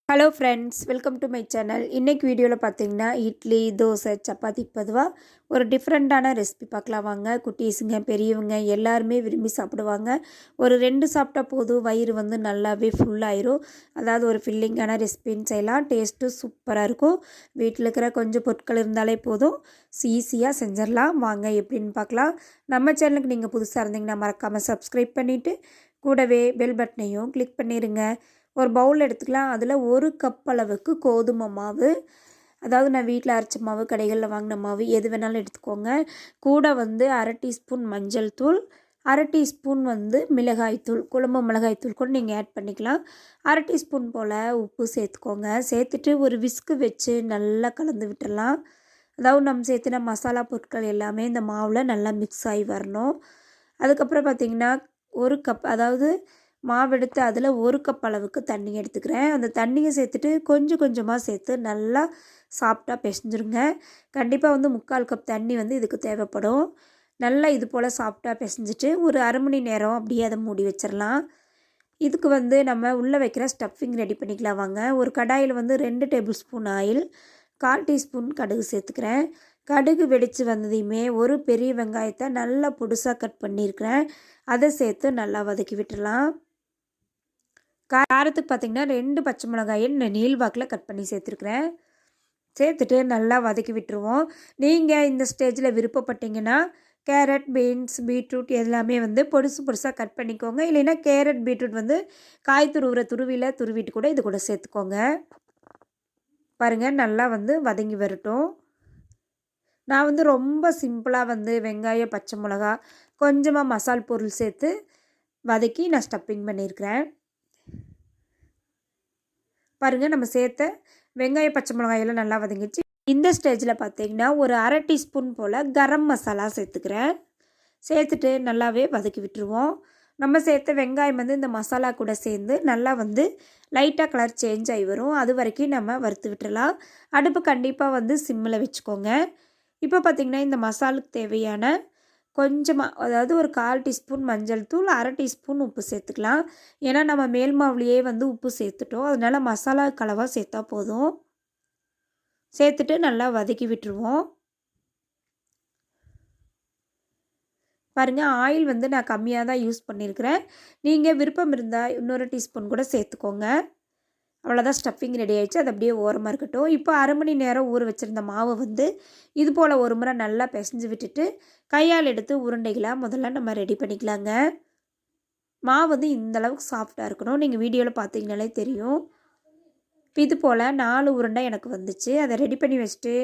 Hello friends, welcome to my channel. இன்றைக்கி வீடியோவில் பார்த்தீங்கன்னா இட்லி, தோசை, சப்பாத்திக்கு பொதுவாக ஒரு டிஃப்ரெண்ட்டான ரெசிபி பார்க்கலாம் வாங்க. குட்டீஸுங்க, பெரியவங்க எல்லாருமே விரும்பி சாப்பிடுவாங்க. ஒரு 2 சாப்பிட்டா போதும், வயிறு வந்து நல்லாவே ஃபுல்லாயிரும். அதாவது ஒரு ஃபில்லிங்கான ரெசிபின்னு செய்யலாம். டேஸ்ட்டும் சூப்பராக இருக்கும். வீட்டில் இருக்கிற கொஞ்சம் பொருட்கள் இருந்தாலே போதும், ஈஸியாக செஞ்சிடலாம். வாங்க எப்படின்னு பார்க்கலாம். நம்ம சேனலுக்கு நீங்கள் புதுசாக இருந்தீங்கன்னா மறக்காமல் சப்ஸ்கிரைப் பண்ணிவிட்டு கூடவே பெல் பட்டனையும் கிளிக் பண்ணிடுங்க. ஒரு பவுல் எடுத்துக்கலாம். அதில் 1 கப் அளவுக்கு கோதுமை மாவு, அதாவது நான் வீட்டில் அரைச்ச மாவு, கடைகளில் வாங்கின மாவு எது வேணாலும் எடுத்துக்கோங்க. கூட வந்து 1/2 டீஸ்பூன் மஞ்சள் தூள், 1/2 டீஸ்பூன் வந்து மிளகாய்த்தூள், குழம்பு மிளகாய்த்தூள் கூட நீங்கள் ஆட் பண்ணிக்கலாம். 1/2 டீஸ்பூன் போல் உப்பு சேர்த்துக்கோங்க. சேர்த்துட்டு ஒரு விஸ்கு வச்சு நல்லா கலந்து விட்டுடலாம். அதாவது நம்ம சேர்த்துன மசாலா பொருட்கள் எல்லாமே இந்த மாவில் நல்லா மிக்ஸ் ஆகி வரணும். அதுக்கப்புறம் பார்த்திங்கன்னா 1 கப், அதாவது மாவெடுத்து அதில் 1 கப் அளவுக்கு தண்ணி எடுத்துக்கிறேன். அந்த தண்ணியை சேர்த்துட்டு கொஞ்சம் கொஞ்சமாக சேர்த்து நல்லா சாஃப்டாக பிசைஞ்சிருங்க. கண்டிப்பாக வந்து 3/4 கப் தண்ணி வந்து இதுக்கு தேவைப்படும். நல்லா இது போல் சாஃப்டாக பிசைஞ்சிட்டு ஒரு 1/2 மணி நேரம் அப்படியே அதை மூடி வச்சிடலாம். இதுக்கு வந்து நம்ம உள்ளே வைக்கிற ஸ்டஃபிங் ரெடி பண்ணிக்கலாம் வாங்க. ஒரு கடாயில் வந்து 2 டேபிள் ஸ்பூன் ஆயில், 1/4 டீஸ்பூன் கடுகு சேர்த்துக்கிறேன். கடுகு வெடித்து வந்ததையுமே ஒரு பெரிய வெங்காயத்தை நல்லா பொடுசாக கட் பண்ணியிருக்கிறேன், அதை சேர்த்து நல்லா வதக்கி விட்டுடலாம். காரத்துக்கு பார்த்திங்கன்னா 2 பச்சை மிளகாயை நீள்வாக்கில் கட் பண்ணி சேர்த்துருக்குறேன். சேர்த்துட்டு நல்லா வதக்கி விட்டுருவோம். நீங்கள் இந்த ஸ்டேஜில் விருப்பப்பட்டீங்கன்னா கேரட், பீன்ஸ், பீட்ரூட் எல்லாமே வந்து பொடுசாக கட் பண்ணிக்கோங்க. இல்லைன்னா கேரட், பீட்ரூட் வந்து காய் துருவிட்டு கூட இது கூட சேர்த்துக்கோங்க. பாருங்கள், நல்லா வந்து வதங்கி வரட்டும். நான் வந்து ரொம்ப சிம்பிளாக வந்து வெங்காயம், பச்சை மிளகா, கொஞ்சமாக மசால் பொருள் சேர்த்து வதக்கி நான் ஸ்டஃப்பிங் பண்ணியிருக்கிறேன். பாருங்கள், நம்ம சேர்த்த வெங்காயம், பச்சை மிளகாயெல்லாம் நல்லா வதங்கிச்சு. இந்த ஸ்டேஜில் பார்த்திங்கன்னா ஒரு 1/2 டீஸ்பூன் போல் கரம் மசாலா சேர்த்துக்கிறேன். சேர்த்துட்டு நல்லாவே வதக்கி விட்டுருவோம். நம்ம சேர்த்த வெங்காயம் வந்து இந்த மசாலா கூட சேர்ந்து நல்லா வந்து லைட்டாக கலர் சேஞ்ச் ஆகி வரும். அது வரைக்கும் நம்ம வறுத்து விட்டுடலாம். அடுப்பு கண்டிப்பாக வந்து சிம்மில் வச்சுக்கோங்க. இப்போ பார்த்திங்கன்னா இந்த மசாலுக்கு தேவையான கொஞ்சமாக, அதாவது ஒரு 1/4 டீஸ்பூன் மஞ்சள் தூள், 1/2 டீஸ்பூன் உப்பு சேர்த்துக்கலாம். ஏன்னா நம்ம மேல் மாவுலேயே வந்து உப்பு சேர்த்துட்டோம், அதனால் மசாலா கலவாக சேர்த்தா போதும். சேர்த்துட்டு நல்லா வதக்கி விட்டுருவோம். பாருங்கள், ஆயில் வந்து நான் கம்மியாக தான் யூஸ் பண்ணியிருக்கிறேன். நீங்கள் விருப்பம் இருந்தால் இன்னொரு டீஸ்பூன் கூட சேர்த்துக்கோங்க. அவ்வளோதான், ஸ்டஃபிங் ரெடி ஆகிடுச்சு. அது அப்படியே ஓரமாக இருக்கட்டும். இப்போ 1/2 மணி நேரம் ஊற வச்சுருந்த மாவை வந்து இது போல் ஒரு முறை நல்லா பிசைஞ்சு விட்டுட்டு கையால் எடுத்து உருண்டைகளாக முதல்ல நம்ம ரெடி பண்ணிக்கலாங்க. மாவு வந்து இந்தளவுக்கு சாஃப்டாக இருக்கணும். நீங்கள் வீடியோவில் பார்த்தீங்கனாலே தெரியும். இப்போ இது போல் 4 உருண்டை எனக்கு வந்துச்சு. அதை ரெடி பண்ணி வச்சுட்டு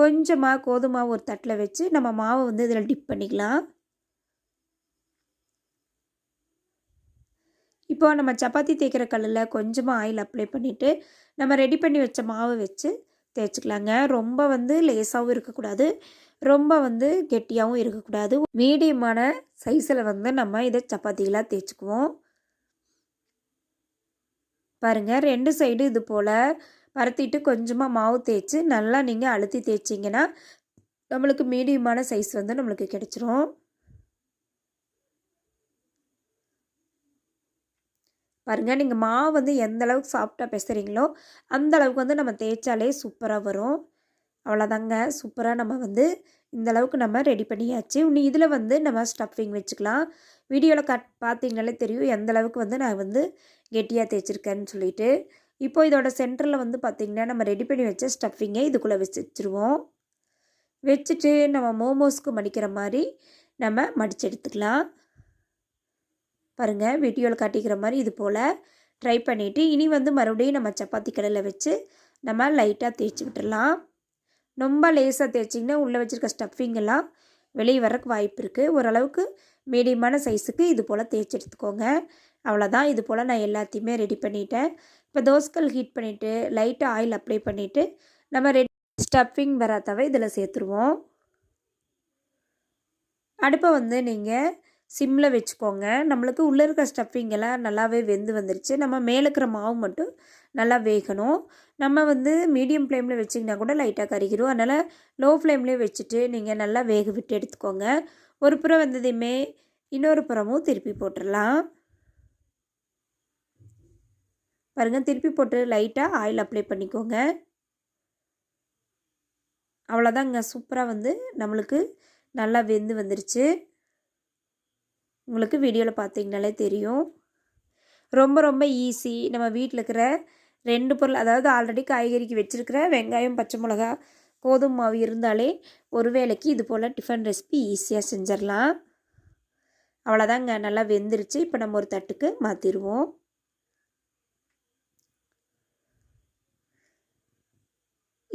கொஞ்சமாக கோதுமை ஒரு தட்டில் வச்சு நம்ம மாவை வந்து இதில் டிப் பண்ணிக்கலாம். இப்போ நம்ம சப்பாத்தி தேய்க்கிற கல்லில் கொஞ்சமாக ஆயில் அப்ளை பண்ணிவிட்டு நம்ம ரெடி பண்ணி வச்ச மாவை வச்சு தேய்ச்சிக்கலாங்க. ரொம்ப வந்து லேசாகவும் இருக்கக்கூடாது, ரொம்ப வந்து கெட்டியாகவும் இருக்கக்கூடாது. மீடியமான சைஸில் வந்து நம்ம இதை சப்பாத்திகளாக தேய்ச்சிக்குவோம். பாருங்கள், 2 சைடு இது போல் பரத்திட்டு கொஞ்சமாக மாவு தேய்ச்சி நல்லா நீங்கள் அழுத்தி தேய்ச்சிங்கன்னா நம்மளுக்கு மீடியமான சைஸ் வந்து நம்மளுக்கு கிடச்சிரும். பாருங்கள், நீங்கள் மாவு வந்து எந்த அளவுக்கு சாஃப்டாக பிசைறீங்களோ அந்த அளவுக்கு வந்து நம்ம தேய்ச்சாலே சூப்பராக வரும். அவ்வளோதாங்க, சூப்பராக நம்ம வந்து இந்த அளவுக்கு நம்ம ரெடி பண்ணியாச்சு. இன்னும் இதில் வந்து நம்ம ஸ்டஃபிங் வச்சுக்கலாம். வீடியோவில் பார்த்தீங்கனாலே தெரியும் எந்த அளவுக்கு வந்து நான் வந்து கெட்டியாக தேய்ச்சிருக்கேன்னு சொல்லிட்டு. இப்போ இதோட சென்டரில் வந்து பார்த்திங்கன்னா நம்ம ரெடி பண்ணி வச்ச ஸ்டஃபிங்கை இதுக்குள்ளே வச்சுருவோம். வச்சுட்டு நம்ம மோமோஸ்க்கு மடிக்கிற மாதிரி நம்ம மடித்து எடுத்துக்கலாம். பாருங்கள், வீடியோவில் காட்டிக்கிற மாதிரி இது போல் ட்ரை பண்ணிவிட்டு இனி வந்து மறுபடியும் நம்ம சப்பாத்தி கல்லில் வச்சு நம்ம லைட்டாக தேய்ச்சி விட்டுடலாம். ரொம்ப லேசாக தேய்ச்சிங்கன்னா உள்ளே வச்சுருக்க ஸ்டஃபிங்கெல்லாம் வெளியே வரக்கு வாய்ப்பு இருக்குது. ஓரளவுக்கு மீடியமான சைஸுக்கு இது போல் தேய்ச்சி எடுத்துக்கோங்க. அவ்வளோதான், இது போல் நான் எல்லாத்தையுமே ரெடி பண்ணிட்டேன். இப்போ தோசைக்கல் ஹீட் பண்ணிவிட்டு லைட்டாக ஆயில் அப்ளை பண்ணிவிட்டு நம்ம ரெடி ஸ்டஃபிங் வராதவை இதில் சேர்த்துருவோம். அடுப்பை வந்து நீங்கள் சிம்மில் வச்சுக்கோங்க. நம்மளுக்கு உள்ளே இருக்க ஸ்டஃபிங்கெல்லாம் நல்லாவே வெந்து வந்துருச்சு. நம்ம மேலே இருக்கிற மாவு மட்டும் நல்லா வேகணும். நம்ம வந்து மீடியம் ஃப்ளேமில் வச்சிங்கன்னா கூட லைட்டாக கருகிரும். அதனால் லோ ஃப்ளேம்லேயே வச்சுட்டு நீங்கள் நல்லா வேக விட்டு எடுத்துக்கோங்க. ஒரு புறம் வந்ததையுமே இன்னொரு புறமும் திருப்பி போட்டுடலாம். பாருங்கள், திருப்பி போட்டு லைட்டாக ஆயில் அப்ளை பண்ணிக்கோங்க. அவ்வளோதாங்க, சூப்பராக வந்து நம்மளுக்கு நல்லா வெந்து வந்துருச்சு. உங்களுக்கு வீடியோவில் பார்த்தீங்கனாலே தெரியும். ரொம்ப ரொம்ப ஈஸி. நம்ம வீட்டில் இருக்கிற 2 பொருள், அதாவது ஆல்ரெடி காய்கறிக்கு வச்சுருக்கிற வெங்காயம், பச்சை மிளகா, கோதுமை மாவு இருந்தாலே ஒரு வேளைக்கு இது போல் டிஃபன் ரெசிபி ஈஸியாக செஞ்சிடலாம். அவ்வளோதாங்க, நல்லா வெந்துருச்சு. இப்போ நம்ம ஒரு தட்டுக்கு மாற்றிடுவோம்.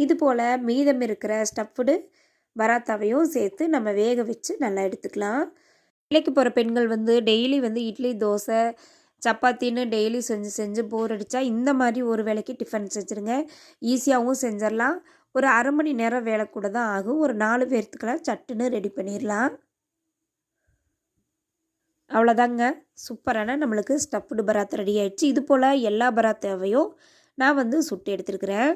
இது போல் மீதம் இருக்கிற ஸ்டஃப்டு பராத்தாவையும் சேர்த்து நம்ம வேக வச்சு நல்லா எடுத்துக்கலாம். வேலைக்கு போகிற பெண்கள் வந்து டெய்லி வந்து இட்லி, தோசை, சப்பாத்தின்னு டெய்லி செஞ்சு செஞ்சு போர் அடித்தா இந்த மாதிரி ஒரு வேளைக்கு டிஃபன் செஞ்சுருங்க. ஈஸியாகவும் செஞ்சிடலாம். ஒரு அரை மணி நேரம் வேலை கூட தான் ஆகும். ஒரு 4 பேர்த்துக்கெல்லாம் சட்டுன்னு ரெடி பண்ணிடலாம். அவ்வளோதாங்க, சூப்பரான நம்மளுக்கு ஸ்டஃப்டு பராத் ரெடி ஆகிடுச்சு. இது போல் எல்லா பராத்தாவையும் நான் வந்து சுட்டு எடுத்துருக்கிறேன்.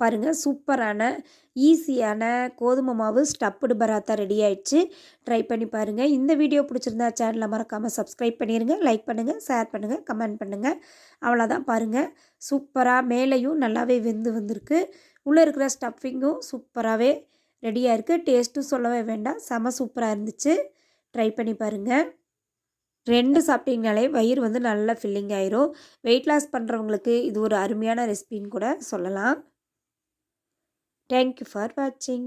பாருங்கள், சூப்பரான ஈஸியான கோதுமை மாவு ஸ்டஃப்டு பராத்தா ரெடி ஆயிடுச்சு. ட்ரை பண்ணி பாருங்கள். இந்த வீடியோ பிடிச்சிருந்தா சேனலை மறக்காமல் சப்ஸ்கிரைப் பண்ணிடுங்க. லைக் பண்ணுங்கள், ஷேர் பண்ணுங்கள், கமெண்ட் பண்ணுங்கள். அவ்வளோதான், பாருங்கள், சூப்பராக மேலேயும் நல்லாவே வெந்து வந்திருக்கு. உள்ளே இருக்கிற ஸ்டஃபிங்கும் சூப்பராகவே ரெடியாக இருக்குது. டேஸ்ட்டும் சொல்லவே வேண்டாம், செம சூப்பராக இருந்துச்சு. ட்ரை பண்ணி பாருங்கள். 2 சாப்பிட்டீங்கனாலே வயிறு வந்து நல்லா ஃபில்லிங் ஆயிரும். வெயிட் லாஸ் பண்ணுறவங்களுக்கு இது ஒரு அருமையான ரெசிபின்னு கூட சொல்லலாம். Thank you for watching.